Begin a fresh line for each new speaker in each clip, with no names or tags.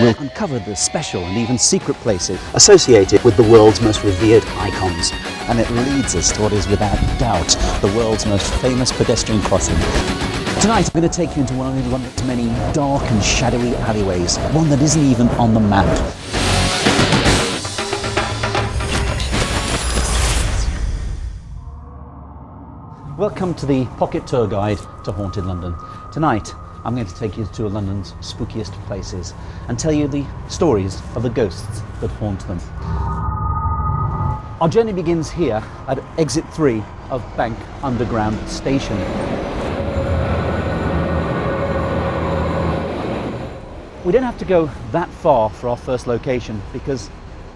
we'll uncover the special and even secret places associated with the world's most revered icons. And it leads us to what is without doubt the world's most famous pedestrian crossing. Tonight I'm going to take you into one of London's many dark and shadowy alleyways, one that isn't even on the map. Welcome to the pocket tour guide to Haunted London. Tonight I'm going to take you to London's spookiest places and tell you the stories of the ghosts that haunt them. Our journey begins here at exit 3 of Bank Underground Station. We don't have to go that far for our first location because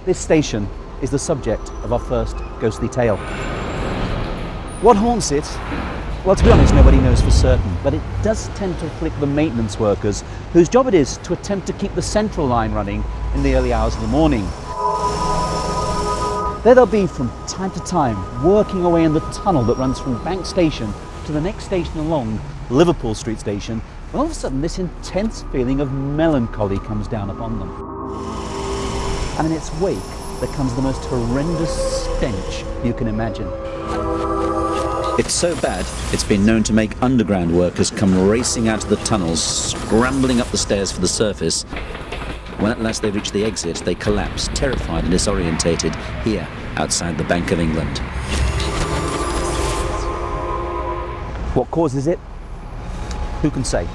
this station is the subject of our first ghostly tale. What haunts it? Well, to be honest, nobody knows for certain, but it does tend to afflict the maintenance workers whose job it is to attempt to keep the central line running in the early hours of the morning. There they'll be from time to time, working away in the tunnel that runs from Bank Station to the next station along, Liverpool Street Station, when all of a sudden this intense feeling of melancholy comes down upon them. And in its wake, there comes the most horrendous stench you can imagine. It's so bad, it's been known to make underground workers come racing out of the tunnels, scrambling up the stairs for the surface. When at last they reach the exit, they collapse, terrified and disorientated, here, outside the Bank of England. What causes it? Who can say?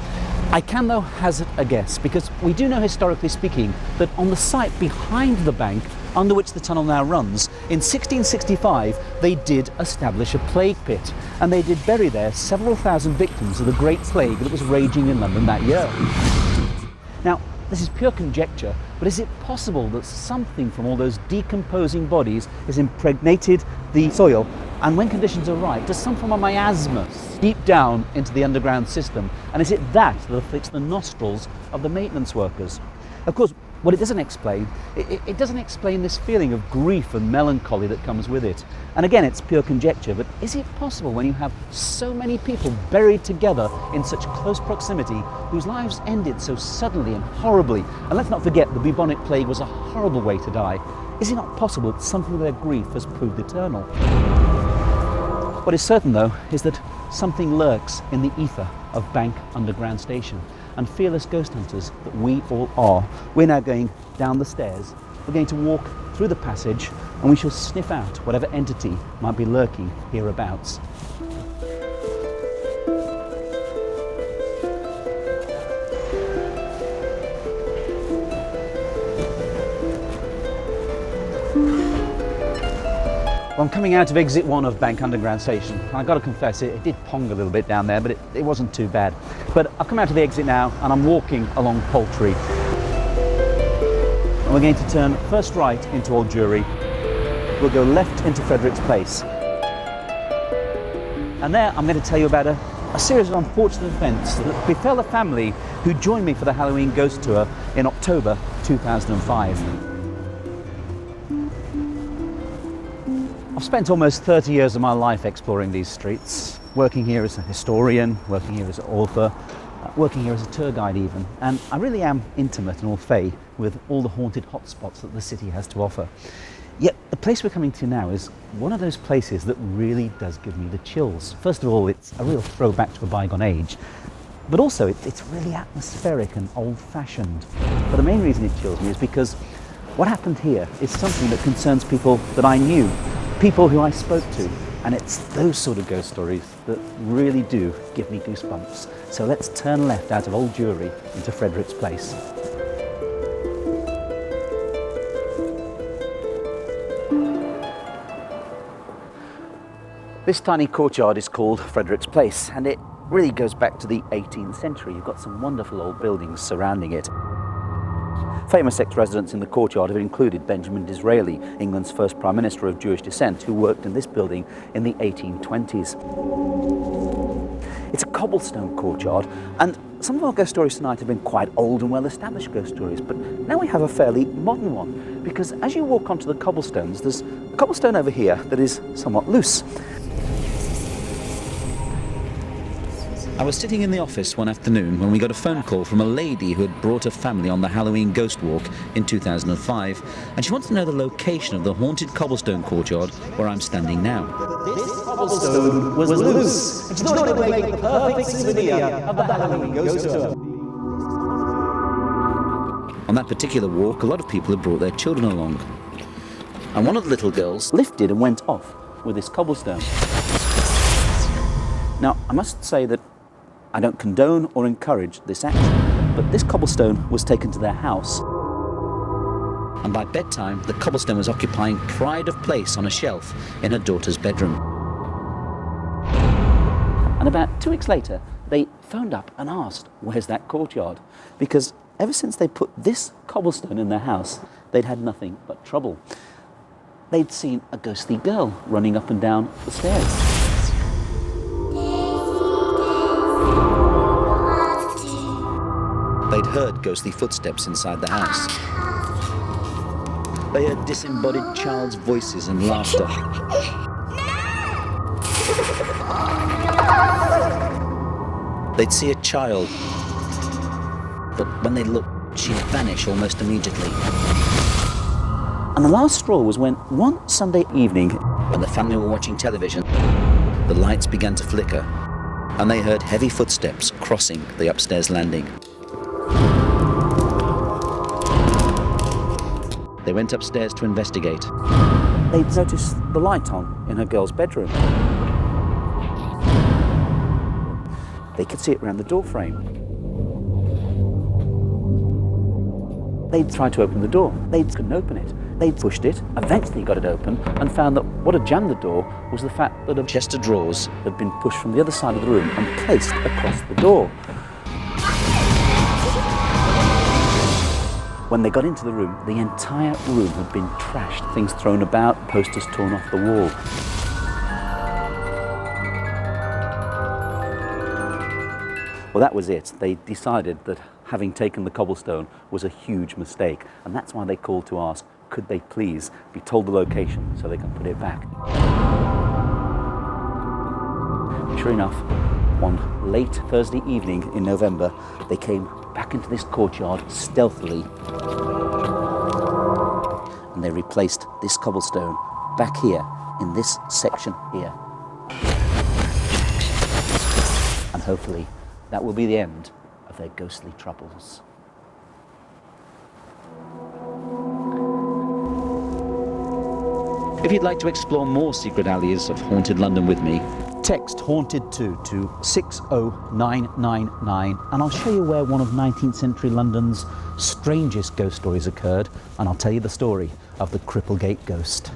I can, though, hazard a guess, because we do know, historically speaking, that on the site behind the bank, under which the tunnel now runs, in 1665 they did establish a plague pit, and they did bury there several thousand victims of the Great Plague that was raging in London that year. Now, this is pure conjecture, but is it possible that something from all those decomposing bodies has impregnated the soil, and when conditions are right, does some form of miasma seep down into the underground system, and is it that afflicts the nostrils of the maintenance workers? Of course, what it doesn't explain, it doesn't explain this feeling of grief and melancholy that comes with it. And again, it's pure conjecture, but is it possible when you have so many people buried together in such close proximity, whose lives ended so suddenly and horribly? And let's not forget, the bubonic plague was a horrible way to die. Is it not possible that something of their grief has proved eternal? What is certain, though, is that something lurks in the ether of Bank Underground Station. And fearless ghost hunters that we all are, we're now going down the stairs, we're going to walk through the passage, and we shall sniff out whatever entity might be lurking hereabouts. Well, I'm coming out of exit 1 of Bank Underground Station. I've got to confess, it did pong a little bit down there, but it wasn't too bad. But I've come out of the exit now, and I'm walking along Poultry. And we're going to turn first right into Old Jewry. We'll go left into Frederick's Place. And there I'm going to tell you about a series of unfortunate events that befell a family who joined me for the Halloween Ghost Tour in October 2005. I've spent almost 30 years of my life exploring these streets, working here as a historian, working here as an author, working here as a tour guide even, and I really am intimate and au fait with all the haunted hotspots that the city has to offer. Yet the place we're coming to now is one of those places that really does give me the chills. First of all, it's a real throwback to a bygone age, but also it's really atmospheric and old-fashioned. But the main reason it chills me is because what happened here is something that concerns people that I knew, people who I spoke to, and it's those sort of ghost stories that really do give me goosebumps. So let's turn left out of Old Jewry into Frederick's Place. This tiny courtyard is called Frederick's Place, and it really goes back to the 18th century. You've got some wonderful old buildings surrounding it. Famous ex-residents in the courtyard have included Benjamin Disraeli, England's first Prime Minister of Jewish descent, who worked in this building in the 1820s. It's a cobblestone courtyard, and some of our ghost stories tonight have been quite old and well-established ghost stories, but now we have a fairly modern one, because as you walk onto the cobblestones, there's a cobblestone over here that is somewhat loose. I was sitting in the office one afternoon when we got a phone call from a lady who had brought her family on the Halloween ghost walk in 2005, and she wanted to know the location of the haunted cobblestone courtyard where I'm standing now.
This cobblestone was loose, and she thought it would make the perfect souvenir of the Halloween ghost tour.
On that particular walk, a lot of people had brought their children along, and one of the little girls lifted and went off with this cobblestone. Now, I must say that I don't condone or encourage this action, but this cobblestone was taken to their house, and by bedtime the cobblestone was occupying pride of place on a shelf in her daughter's bedroom. And about 2 weeks later they phoned up and asked, where's that courtyard? Because ever since they put this cobblestone in their house, they'd had nothing but trouble. They'd seen a ghostly girl running up and down the stairs. They'd heard ghostly footsteps inside the house. They heard disembodied child's voices and laughter. They'd see a child, but when they looked, she'd vanish almost immediately. And the last straw was when one Sunday evening, when the family were watching television, the lights began to flicker, and they heard heavy footsteps crossing the upstairs landing. They went upstairs to investigate. They'd noticed the light on in her girl's bedroom. They could see it around the door frame. They'd tried to open the door. They couldn't open it. They'd pushed it, eventually got it open, and found that what had jammed the door was the fact that a chest of drawers had been pushed from the other side of the room and placed across the door. When they got into the room, the entire room had been trashed, things thrown about, posters torn off the wall. Well, that was it. They decided that having taken the cobblestone was a huge mistake, and that's why they called to ask, could they please be told the location so they can put it back. Sure enough, one late Thursday evening in November, they came back into this courtyard stealthily, and they replaced this cobblestone back here in this section here. And hopefully that will be the end of their ghostly troubles. If you'd like to explore more secret alleys of haunted London with me, text haunted2 to 60999 and I'll show you where one of 19th century London's strangest ghost stories occurred, and I'll tell you the story of the Cripplegate ghost.